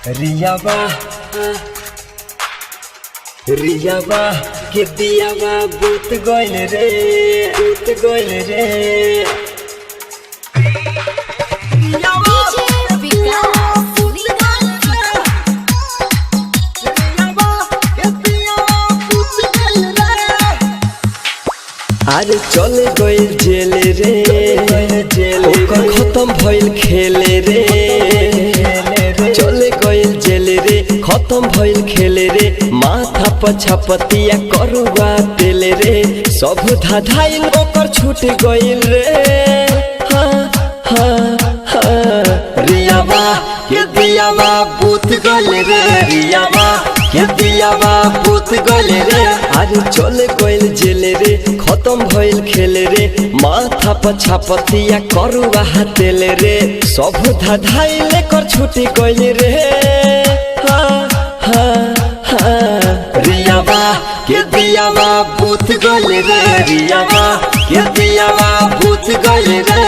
रियाबा रियाबा के दियाबा बूत गइल रे अरे चले गइल जेल रे ओकर खत्म भइल खेले रे चले गइल जेल रे खत्म भइल खेले रे माथा पछपतिया करुआ तेल रे सब धाधाइल ओकर छूट गइल रे रियाबा के दियाबा बूत गइल रे रियाबा के दियाबा बूत गइल रे अरे चले गइल जेल रे खत्म भइल खेले रे माथा पछपतिया करुआ तेल रे सब धाधाइल कर छूटी गइल रे रियाबा के दियाबा बूत गइल रे रियाबा के दियाबा बूत गइल रे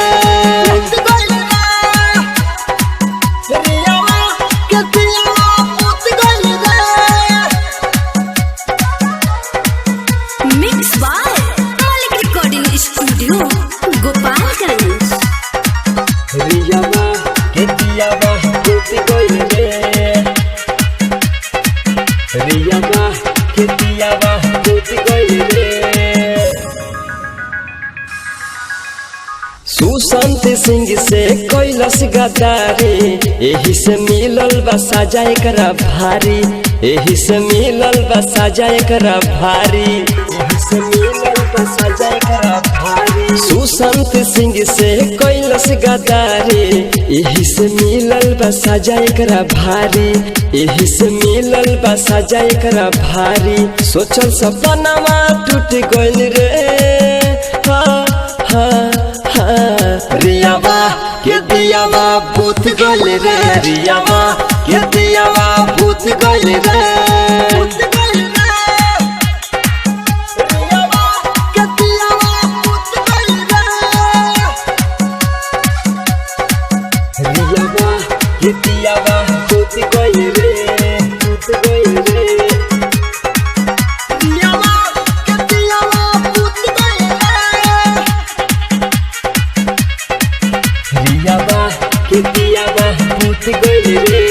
रियाबा के दियाबा बूत गइल रे रियाबा के दियाबा बूत गइल रे सुशांत सिंह से कैलाश गद्दारी एही से मिलल बा सजा एकरा भारी एही से मिलल बा सजा एकरा भारी एही से मिलल बा सजा एकरा भारी सुशांत सिंह से कैलाश गद्दारी एही से मिलल बा सजा एकरा भारी एही से मिलल बा सजा एकरा भारी सोचल सपनावा टूट गइल रे रियाबा के दियाबा बूत गइल रे रियाबा के दियाबा बूत गइल रे रियाबा के दियाबा बूत गइल रे रियाबा के दियाबा बूत गइल रे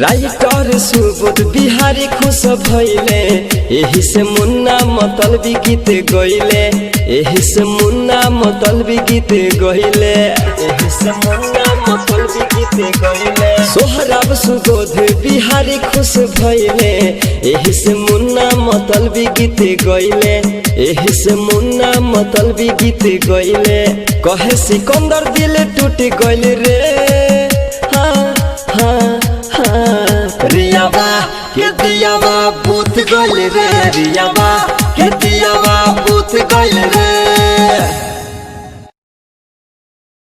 राइटर सुबोध बिहारी खुश भइले एही से मुन्ना मतलबी गीत गइले एही से मुन्ना मतलबी गीत गइले एही से मुन्ना मतलबी गीत गइले सोहराब सुबोध बिहारी खुश भइले एही से मुन्ना मतलबी गीत गइले एही से मुन्ना मतलबी गीत गइले कहे सिकंदर दिल टूट गइल रे रियाबा के दियाबा बूत गइल रे रियाबा के दियाबा बूत गइल रे।